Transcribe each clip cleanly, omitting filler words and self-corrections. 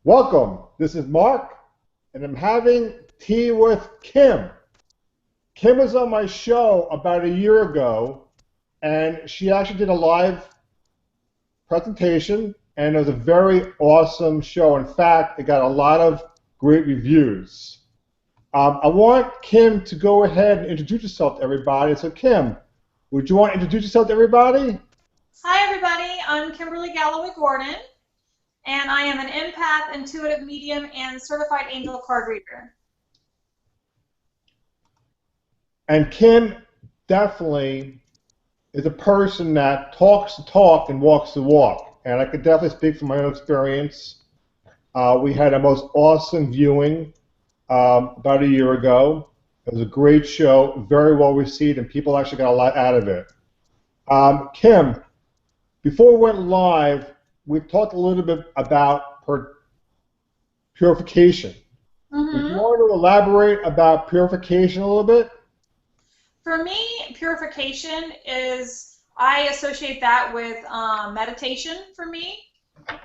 Welcome. This is Mark, and I'm having tea with Kim. Kim was on my show about a year ago, and she actually did a live presentation, and it was a very awesome show. In fact, it got a lot of great reviews. I want Kim to go ahead and introduce herself to everybody. So, Kim, would you want to introduce yourself to everybody? Hi everybody, I'm Kimberly Galloway Gordon, and I am an empath, intuitive medium, and certified angel card reader. And Kim definitely is a person that talks the talk and walks the walk. And I could definitely speak from my own experience. We had a most awesome viewing about a year ago. It was a great show, very well received, and people actually got a lot out of it. Kim, before we went live, we talked a little bit about purification. Would you want to elaborate about purification a little bit? For me, purification is, I associate that with meditation for me,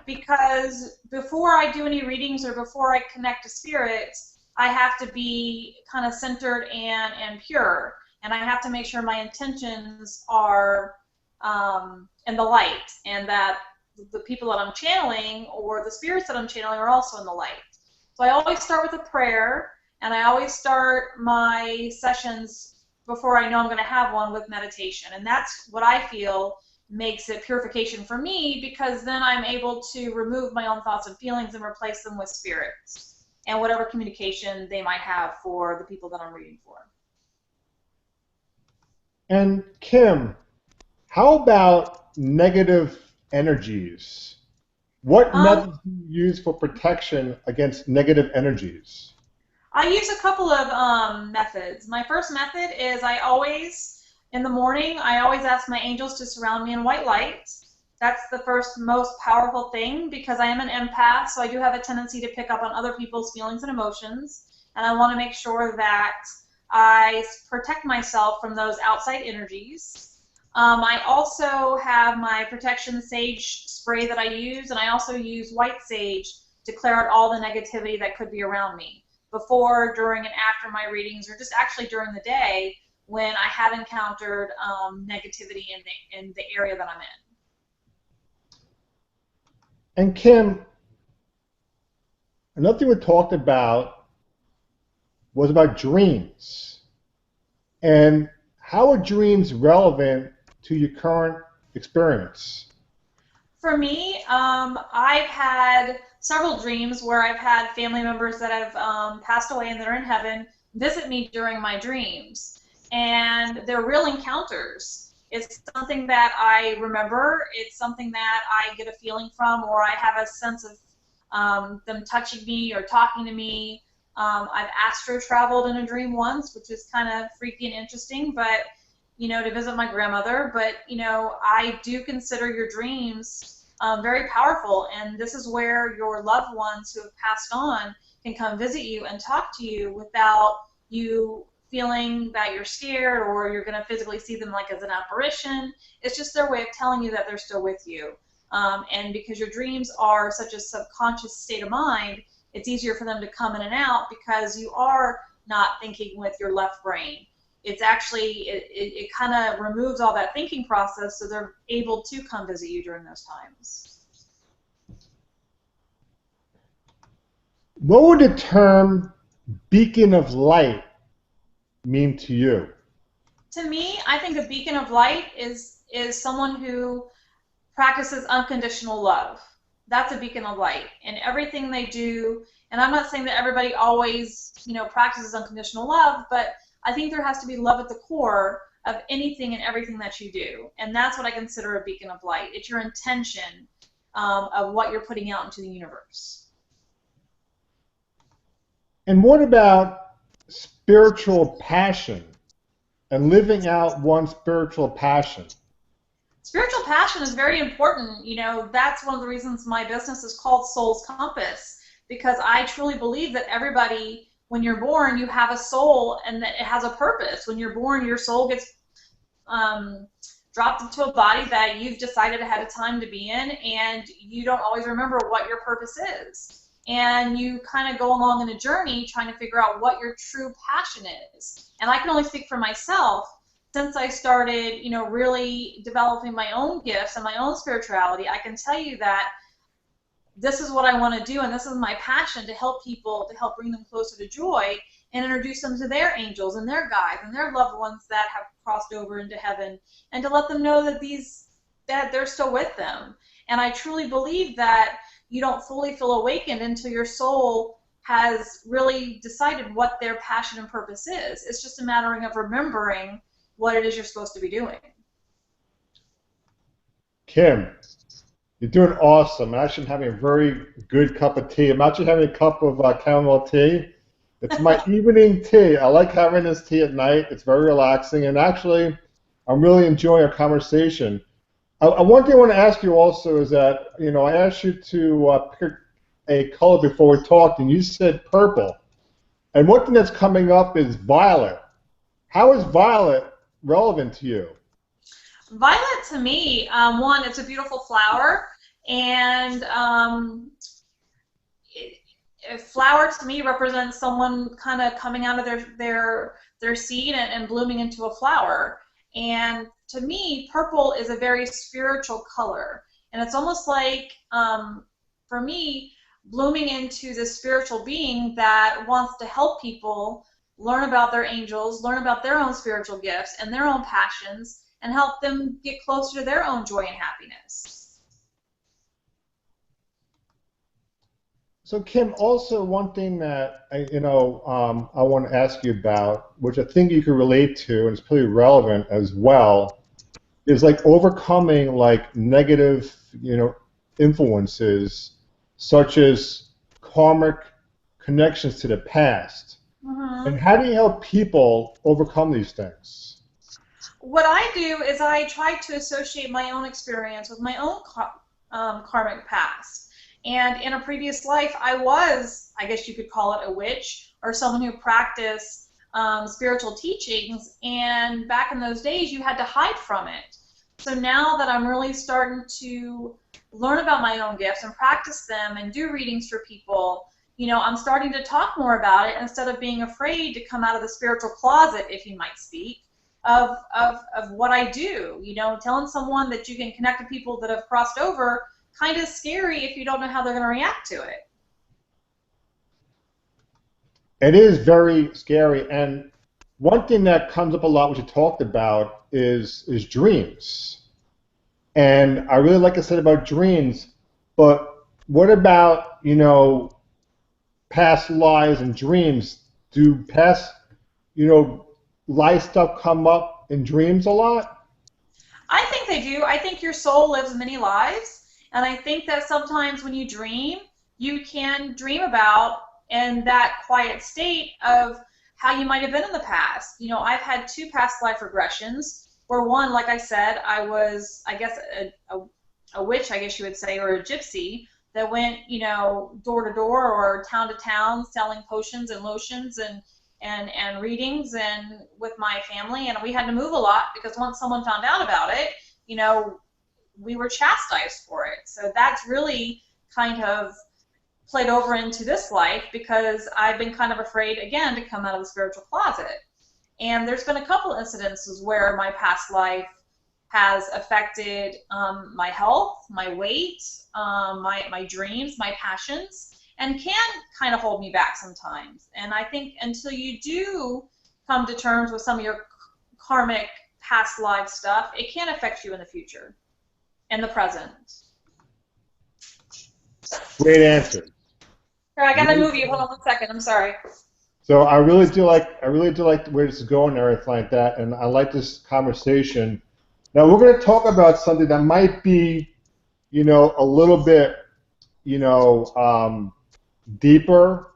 because before I do any readings or before I connect to spirits, I have to be kind of centered and pure, and I have to make sure my intentions are in the light, and that the people that I'm channeling or the spirits that I'm channeling are also in the light. So I always start with a prayer, and I always start my sessions before I know I'm going to have one with meditation. And that's what I feel makes it purification for me, because then I'm able to remove my own thoughts and feelings and replace them with spirits and whatever communication they might have for the people that I'm reading for. And Kim, how about negative energies? What methods do you use for protection against negative energies? I use a couple of methods. My first method is in the morning, I always ask my angels to surround me in white light. That's the first most powerful thing, because I am an empath, so I do have a tendency to pick up on other people's feelings and emotions, and I want to make sure that I protect myself from those outside energies. I also have my protection sage spray that I use, and I also use white sage to clear out all the negativity that could be around me before, during, and after my readings, or just actually during the day when I have encountered negativity in the area that I'm in. And Kim, another thing we talked about was about dreams. And how are dreams relevant to your current experience? For me, I've had several dreams where I've had family members that have passed away and that are in heaven visit me during my dreams. And they're real encounters. It's something that I remember. It's something that I get a feeling from, or I have a sense of them touching me or talking to me. I've astro traveled in a dream once, which is kind of freaky and interesting, but to visit my grandmother. But I do consider your dreams very powerful, and this is where your loved ones who have passed on can come visit you and talk to you without you feeling that you're scared or you're going to physically see them like as an apparition. It's just their way of telling you that they're still with you. And because your dreams are such a subconscious state of mind, it's easier for them to come in and out because you are not thinking with your left brain. It's actually, it kind of removes all that thinking process, so they're able to come visit you during those times. What would the term beacon of light mean to you? To me, I think a beacon of light is someone who practices unconditional love. That's a beacon of light. And everything they do, and I'm not saying that everybody always, practices unconditional love, but I think there has to be love at the core of anything and everything that you do. And that's what I consider a beacon of light. It's your intention of what you're putting out into the universe. And what about spiritual passion and living out one's spiritual passion? Spiritual passion is very important. That's one of the reasons my business is called Soul's Compass, because I truly believe that everybody, when you're born, you have a soul and that it has a purpose. When you're born, your soul gets dropped into a body that you've decided ahead of time to be in, and you don't always remember what your purpose is. and you kind of go along in a journey trying to figure out what your true passion is. And I can only speak for myself. Since I started, really developing my own gifts and my own spirituality, I can tell you that this is what I want to do, and this is my passion, to help people, to help bring them closer to joy and introduce them to their angels and their guides and their loved ones that have crossed over into heaven, and to let them know that they're still with them. And I truly believe that you don't fully feel awakened until your soul has really decided what their passion and purpose is. It's just a matter of remembering what it is you're supposed to be doing. Kim, you're doing awesome. I'm actually having a very good cup of tea. I'm actually having a cup of chamomile tea. It's my evening tea. I like having this tea at night. It's very relaxing, and actually, I'm really enjoying our conversation. One thing I want to ask you also is that, I asked you to pick a color before we talked, and you said purple. And one thing that's coming up is violet. How is violet relevant to you? Violet, to me, one, it's a beautiful flower, and flower to me represents someone kind of coming out of their seed and blooming into a flower. And to me, purple is a very spiritual color, and it's almost like, for me, blooming into this spiritual being that wants to help people learn about their angels, learn about their own spiritual gifts and their own passions, and help them get closer to their own joy and happiness. So Kim, also one thing that I want to ask you about, which I think you can relate to, and it's pretty relevant as well, is like overcoming like negative, influences, such as karmic connections to the past. Mm-hmm. And how do you help people overcome these things? What I do is I try to associate my own experience with my own karmic past. And in a previous life, I was, I guess you could call it a witch, or someone who practiced spiritual teachings. And back in those days, you had to hide from it. So now that I'm really starting to learn about my own gifts and practice them and do readings for people, I'm starting to talk more about it instead of being afraid to come out of the spiritual closet, if you might speak, of what I do. Telling someone that you can connect to people that have crossed over, kind of scary if you don't know how they're going to react to it. It is very scary, and one thing that comes up a lot, which you talked about, is dreams. And I really like I said about dreams, but what about, past lives and dreams? Do past, life stuff come up in dreams a lot? I think they do. I think your soul lives many lives, and I think that sometimes when you dream, you can dream about in that quiet state of how you might have been in the past. I've had 2 past life regressions, where one, like I said, I was, I guess, a witch, I guess you would say, or a gypsy that went, door to door or town to town selling potions and lotions and readings and with my family, and we had to move a lot because once someone found out about it, we were chastised for it. So that's really kind of played over into this life because I've been kind of afraid, again, to come out of the spiritual closet. And there's been a couple incidences where my past life has affected my health, my weight, my dreams, my passions, and can kind of hold me back sometimes. And I think until you do come to terms with some of your karmic past life stuff, it can affect you in the future and the present. Great answer. Here, I gotta move you. Hold on 1 second. I'm sorry. So I really do like where this is going and everything like that, and I like this conversation. Now we're going to talk about something that might be, a little bit, deeper,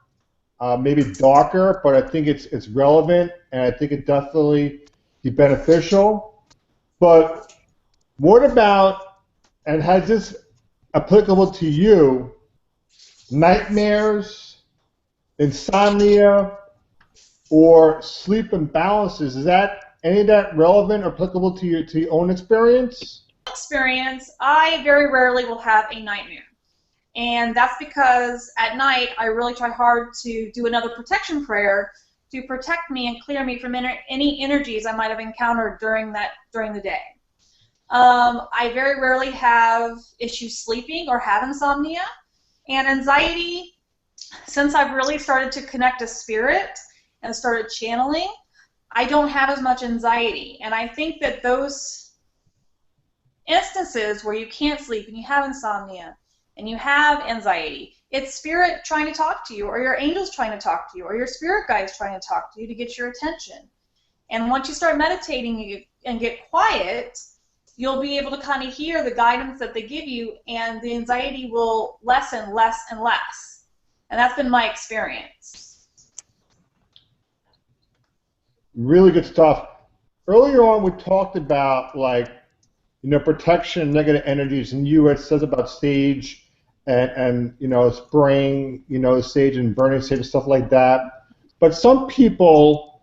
maybe darker, but I think it's relevant, and I think it definitely be beneficial. But what about, and has this applicable to you, nightmares, insomnia, or sleep imbalances? Is that any of that relevant or applicable to your own experience? Experience, I very rarely will have a nightmare. And that's because at night I really try hard to do another protection prayer to protect me and clear me from any energies I might have encountered during the day. I very rarely have issues sleeping or have insomnia. And anxiety, since I've really started to connect to spirit and started channeling, I don't have as much anxiety. And I think that those instances where you can't sleep and you have insomnia and you have anxiety, it's spirit trying to talk to you, or your angels trying to talk to you, or your spirit guides trying to talk to you to get your attention. And once you start meditating and get quiet, you'll be able to kind of hear the guidance that they give you, and the anxiety will lessen less and less. And that's been my experience. Really good stuff. Earlier on, we talked about, like, protection, negative energies, and it says about sage and spraying, sage and burning sage and stuff like that. But some people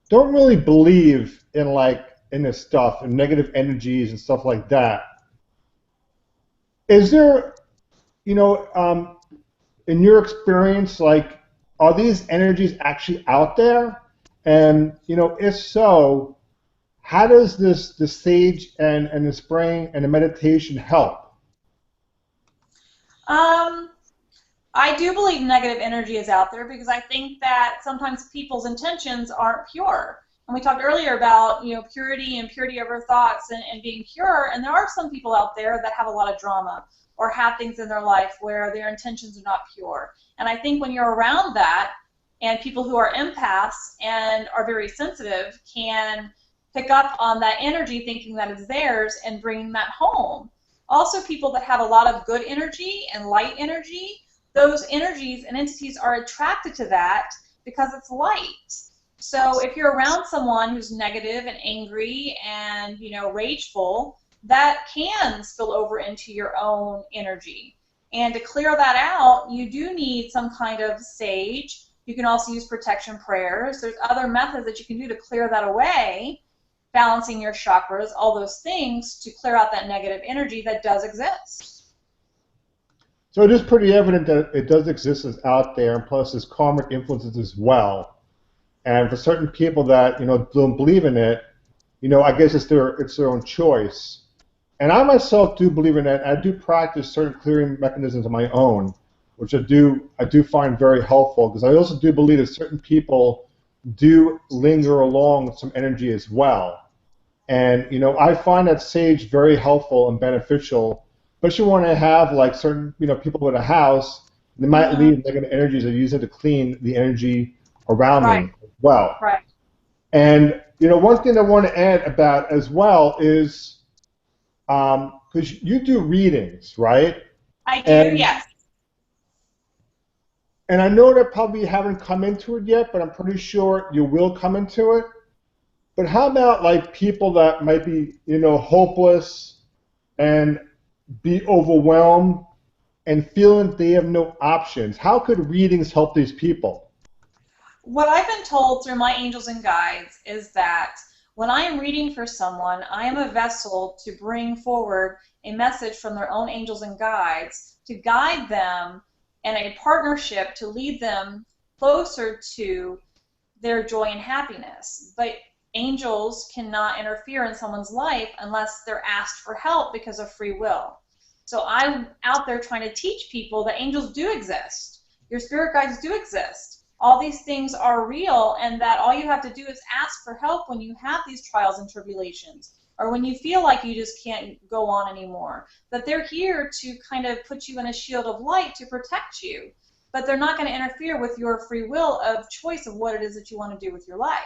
don't really believe in this stuff and negative energies and stuff like that. Is there, in your experience, are these energies actually out there? And if so, how does the sage and the spraying and the meditation help? I do believe negative energy is out there because I think that sometimes people's intentions aren't pure. And we talked earlier about purity and purity of our thoughts and being pure. And there are some people out there that have a lot of drama or have things in their life where their intentions are not pure. And I think when you're around that, and people who are empaths and are very sensitive can pick up on that energy thinking that it's theirs and bringing that home. Also, people that have a lot of good energy and light energy, those energies and entities are attracted to that because it's light. So if you're around someone who's negative and angry and rageful, that can spill over into your own energy. And to clear that out, you do need some kind of sage. You can also use protection prayers. There's other methods that you can do to clear that away, balancing your chakras, all those things to clear out that negative energy that does exist. So it is pretty evident that it does exist as out there, and plus there's karmic influences as well. And for certain people that don't believe in it, I guess it's their own choice. And I myself do believe in it. I do practice certain clearing mechanisms of my own, which I do find very helpful, because I also do believe that certain people do linger along with some energy as well. And I find that sage very helpful and beneficial, especially when I have certain people with a house. They might leave negative energies and use it to clean the energy around them as well. Right. And one thing I want to add about as well is because you do readings, right? I do, yes. And I know that probably you haven't come into it yet, but I'm pretty sure you will come into it. But how about people that might be, hopeless and be overwhelmed and feeling they have no options? How could readings help these people? What I've been told through my angels and guides is that when I am reading for someone, I am a vessel to bring forward a message from their own angels and guides to guide them and a partnership to lead them closer to their joy and happiness. But angels cannot interfere in someone's life unless they're asked for help because of free will. So I'm out there trying to teach people that angels do exist. Your spirit guides do exist. All these things are real, and that all you have to do is ask for help when you have these trials and tribulations, or when you feel like you just can't go on anymore. That they're here to kind of put you in a shield of light to protect you, but they're not going to interfere with your free will of choice of what it is that you want to do with your life.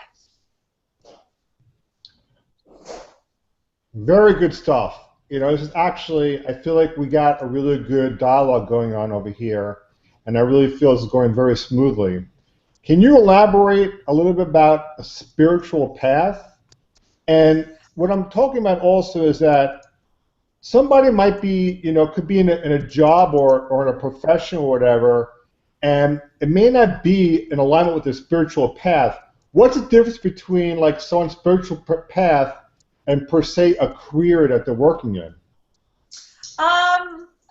Very good stuff. This is actually, I feel like we got a really good dialogue going on over here, and I really feel this is going very smoothly. Can you elaborate a little bit about a spiritual path? And what I'm talking about also is that somebody might be, could be in a job or in a profession or whatever, and it may not be in alignment with their spiritual path. What's the difference between someone's spiritual path and per se a career that they're working in?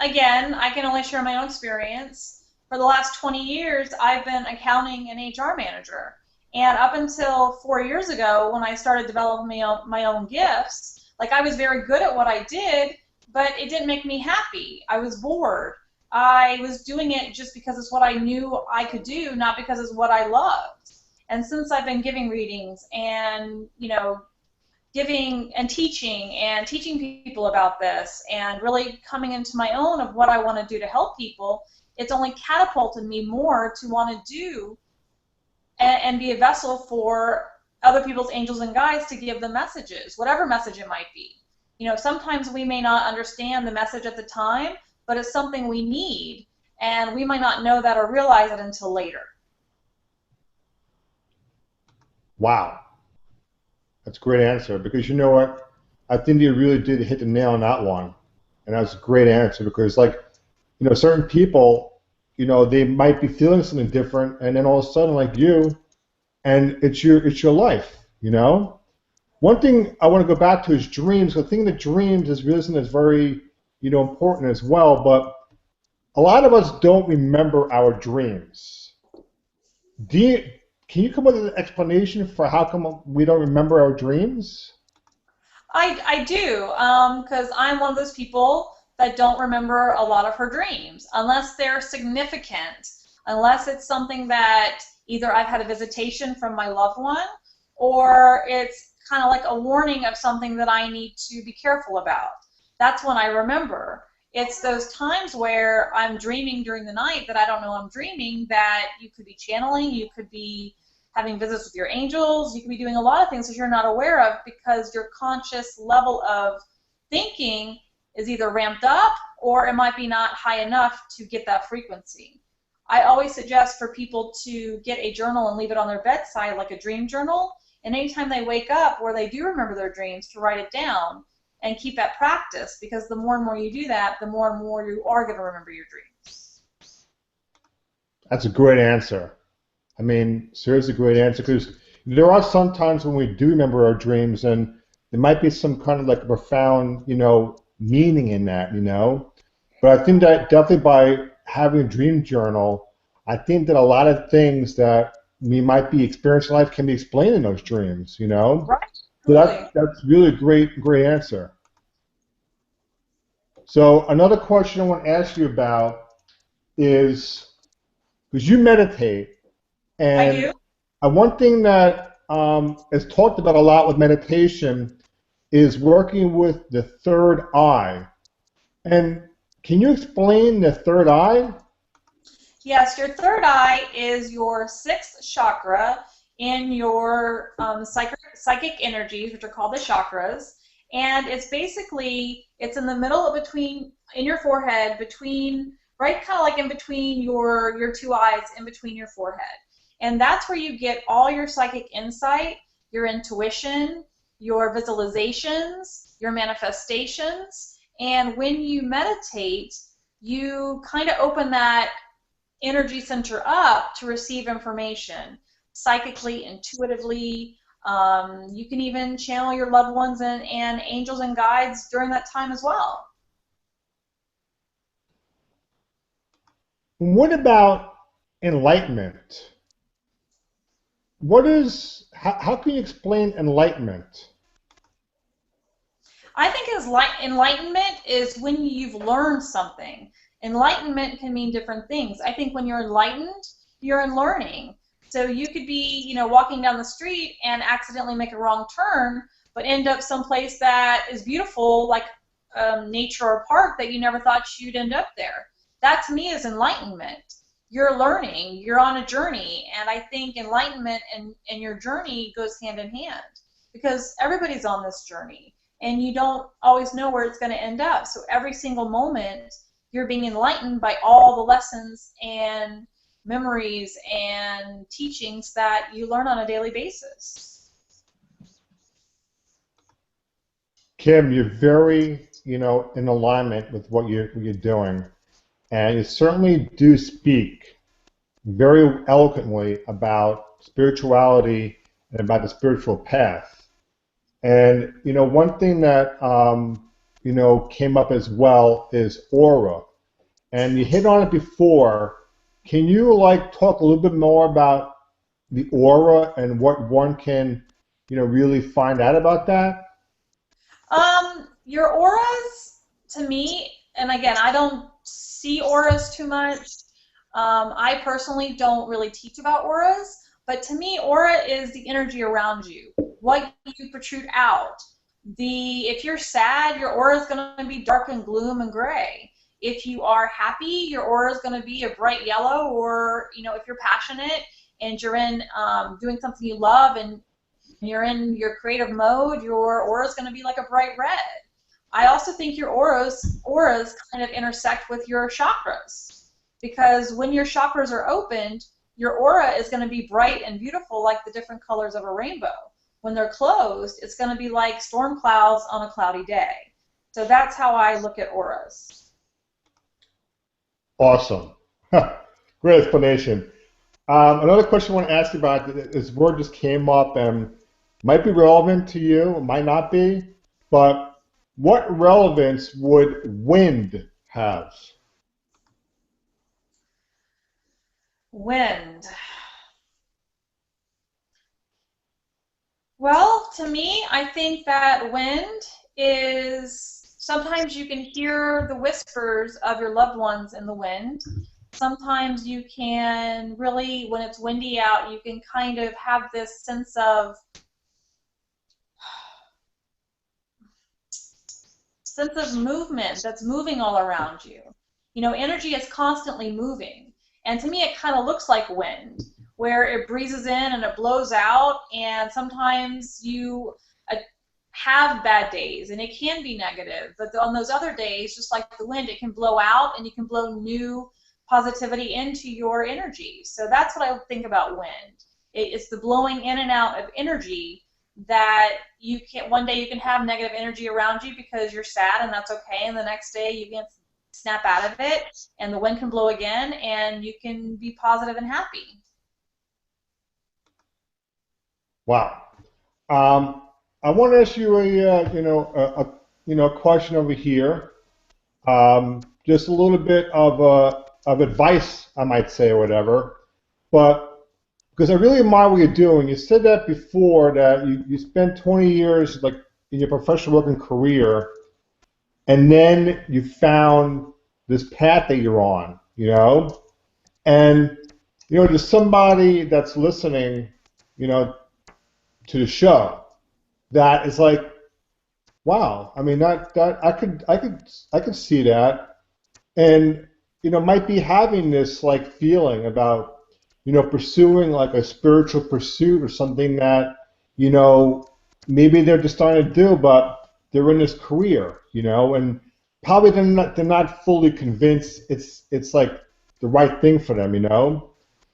again, I can only share my own experience. For the last 20 years, I've been accounting and HR manager. And up until 4 years ago, when I started developing my own gifts, like I was very good at what I did, but it didn't make me happy. I was bored. I was doing it just because it's what I knew I could do, not because it's what I loved. And since I've been giving readings and, giving and teaching people about this and really coming into my own of what I want to do to help people, it's only catapulted me more to want to do and be a vessel for other people's angels and guides to give them messages, whatever message it might be. Sometimes we may not understand the message at the time, but it's something we need, and we might not know that or realize it until later. Wow. That's a great answer, because you know what? I think you really did hit the nail on that one. And that's a great answer, because certain people, they might be feeling something different, and then all of a sudden, like you, and it's your life, One thing I want to go back to is dreams. The thing that dreams is really something that's very, important as well, but a lot of us don't remember our dreams. Can you come up with an explanation for how come we don't remember our dreams? I do, because I'm one of those people that don't remember a lot of her dreams, unless they're significant, unless it's something that either I've had a visitation from my loved one, or it's kind of like a warning of something that I need to be careful about. That's when I remember. It's those times where I'm dreaming during the night that I don't know I'm dreaming, that you could be channeling, you could be having visits with your angels, you could be doing a lot of things that you're not aware of because your conscious level of thinking is either ramped up or it might be not high enough to get that frequency. I always suggest for people to get a journal and leave it on their bedside, like a dream journal, and anytime they wake up where they do remember their dreams, to write it down and keep that practice, because the more and more you do that, the more and more you are going to remember your dreams. That's a great answer. I mean, seriously, great answer, because there are some times when we do remember our dreams, and there might be some kind of like profound, meaning in that, But I think that definitely by having a dream journal, I think that a lot of things that we might be experiencing in life can be explained in those dreams, Right. So that's really a great answer. So another question I want to ask you about is, because you meditate, I and do. one thing that is talked about a lot with meditation is working with the third eye. And can you explain the third eye? Yes, your third eye is your sixth chakra in your psychic energies, which are called the chakras. And it's in the middle of in your forehead, right kind of like in between your two eyes, in between your forehead. And that's where you get all your psychic insight, your intuition, your visualizations, your manifestations. And when you meditate, you kind of open that energy center up to receive information psychically, intuitively. You can even channel your loved ones and angels and guides during that time as well. What about enlightenment? How can you explain enlightenment? I think enlightenment is when you've learned something. Enlightenment can mean different things. I think when you're enlightened, you're in learning. So you could be, walking down the street and accidentally make a wrong turn, but end up someplace that is beautiful, like nature or park, that you never thought you'd end up there. That to me is enlightenment. You're learning, you're on a journey, and I think enlightenment and your journey goes hand in hand, because everybody's on this journey, and you don't always know where it's going to end up. So every single moment, you're being enlightened by all the lessons and memories and teachings that you learn on a daily basis. Kim, you're very, in alignment with what you're doing, and you certainly do speak very eloquently about spirituality and about the spiritual path. And one thing that came up as well is aura. and you hit on it before. Can you like talk a little bit more about the aura and what one can, really find out about that? Your auras, to me, and again, I don't see auras too much. I personally don't really teach about auras, but to me, aura is the energy around you, what you protrude out. If you're sad, your aura is going to be dark and gloom and gray. If you are happy, your aura is going to be a bright yellow, or if you're passionate and you're in doing something you love and you're in your creative mode, your aura is going to be like a bright red. I also think your auras kind of intersect with your chakras, because when your chakras are opened, your aura is going to be bright and beautiful like the different colors of a rainbow. When they're closed, it's going to be like storm clouds on a cloudy day. So that's how I look at auras. Awesome. Great explanation. Another question I want to ask you about, this word just came up and might be relevant to you, might not be, but what relevance would wind have? Wind. Well, to me, I think that wind is sometimes you can hear the whispers of your loved ones in the wind. Sometimes you can really, when it's windy out, you can kind of have this sense of movement that's moving all around you. Energy is constantly moving. And to me, it kind of looks like wind, where it breezes in and it blows out, and sometimes you have bad days, and it can be negative. But on those other days, just like the wind, it can blow out, and you can blow new positivity into your energy. So that's what I think about wind. It's the blowing in and out of energy that one day you can have negative energy around you because you're sad, and that's okay, and the next day you can snap out of it, and the wind can blow again, and you can be positive and happy. Wow. I want to ask you a question over here. Just a little bit of advice, I might say, or whatever. But because I really admire what you're doing. You said that before, that you spent 20 years like in your professional working career, and then you found this path that you're on, and there's somebody that's listening, to the show that is like, wow, I mean that I could see that, and might be having this like feeling about pursuing like a spiritual pursuit or something that maybe they're just starting to do, but they're in this career, and probably they're not fully convinced it's like the right thing for them,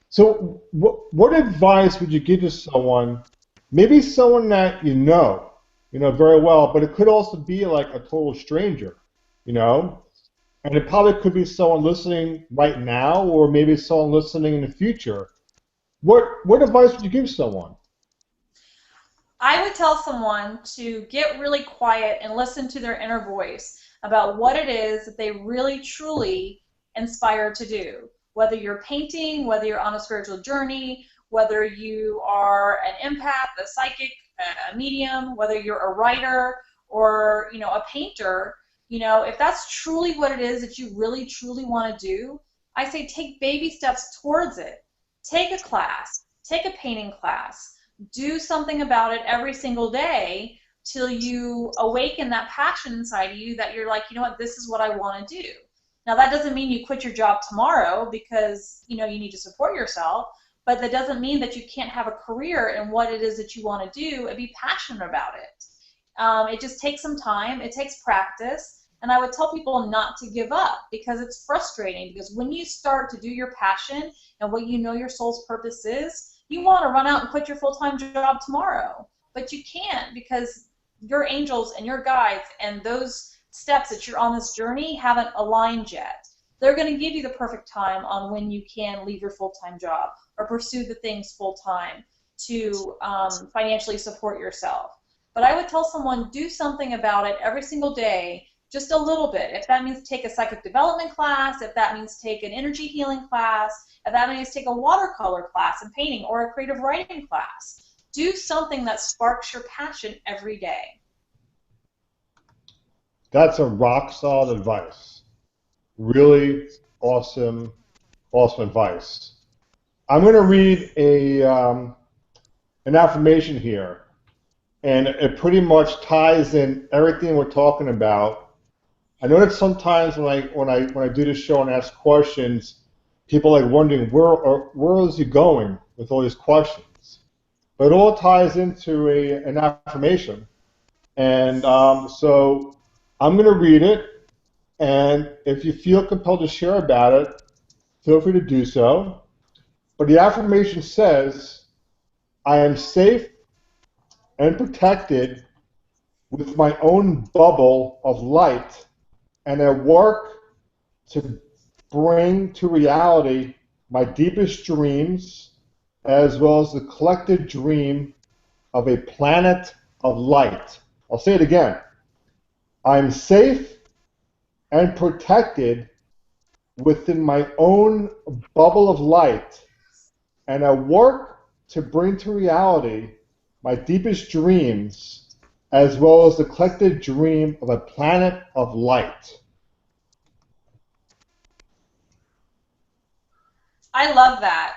So what advice would you give to someone, maybe someone that very well, but it could also be like a total stranger, and it probably could be someone listening right now, or maybe someone listening in the future. What advice would you give someone? I would tell someone to get really quiet and listen to their inner voice about what it is that they really truly inspire to do. Whether you're painting, whether you're on a spiritual journey, whether you are an empath, a psychic, a medium, whether you're a writer or a painter, if that's truly what it is that you really truly want to do, I say take baby steps towards it. Take a class, take a painting class, do something about it every single day till you awaken that passion inside of you that you're like, what, this is what I want to do. Now that doesn't mean you quit your job tomorrow, because you need to support yourself, but that doesn't mean that you can't have a career in what it is that you want to do and be passionate about it. It just takes some time, it takes practice, and I would tell people not to give up, because it's frustrating, because when you start to do your passion and what your soul's purpose is, you want to run out and quit your full-time job tomorrow, but you can't, because your angels and your guides and those steps that you're on this journey haven't aligned yet. They're going to give you the perfect time on when you can leave your full-time job or pursue the things full-time to financially support yourself. But I would tell someone, do something about it every single day just a little bit. If that means take a psychic development class, if that means take an energy healing class, if that means take a watercolor class in painting or a creative writing class, do something that sparks your passion every day. That's a rock solid advice. Really awesome, awesome advice. I'm going to read an affirmation here, and it pretty much ties in everything we're talking about. I know that sometimes when I do this show and ask questions, people are like wondering where is he going with all these questions. But it all ties into an affirmation, and so I'm going to read it. And if you feel compelled to share about it, feel free to do so. But the affirmation says, I am safe and protected with my own bubble of light, and I work to bring to reality my deepest dreams, as well as the collective dream of a planet of light. I'll say it again. I'm safe and protected within my own bubble of light, and I work to bring to reality my deepest dreams, as well as the collective dream of a planet of light. I love that.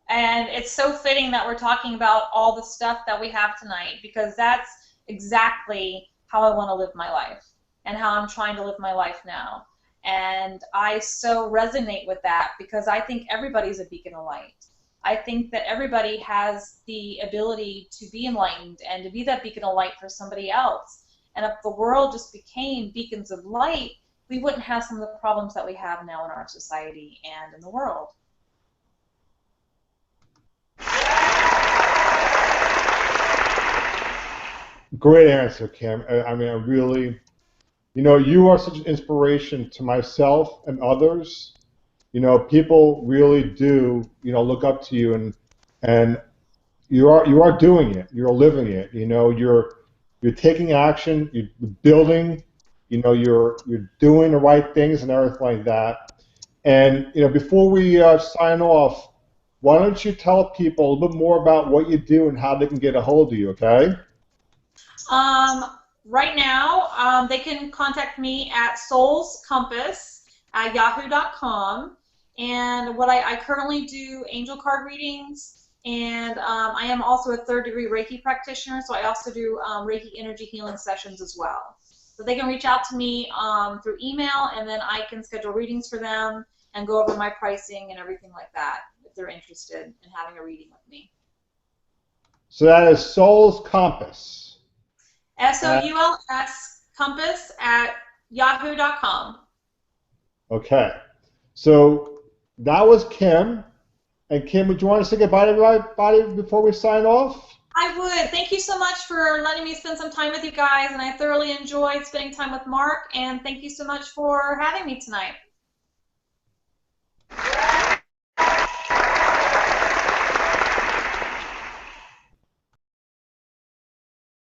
And it's so fitting that we're talking about all the stuff that we have tonight, because that's exactly how I want to live my life and how I'm trying to live my life now. And I so resonate with that because I think everybody's a beacon of light. I think that everybody has the ability to be enlightened and to be that beacon of light for somebody else. And if the world just became beacons of light, we wouldn't have some of the problems that we have now in our society and in the world. Great answer, Kim. I mean, I really, you are such an inspiration to myself and others. People really do, look up to you, and you are doing it. You're living it. You're taking action. You're building. You're doing the right things and everything like that. And before we sign off, why don't you tell people a little bit more about what you do and how they can get a hold of you? Okay. Right now, they can contact me at soulscompass@yahoo.com. And what I currently do angel card readings, and I am also a third-degree Reiki practitioner, so I also do Reiki energy healing sessions as well. So they can reach out to me through email, and then I can schedule readings for them and go over my pricing and everything like that if they're interested in having a reading with me. So that is Soul's Compass. SOULS compass@yahoo.com. Okay. So that was Kim. And Kim, would you want to say goodbye to everybody before we sign off? I would. Thank you so much for letting me spend some time with you guys, and I thoroughly enjoyed spending time with Mark, and thank you so much for having me tonight.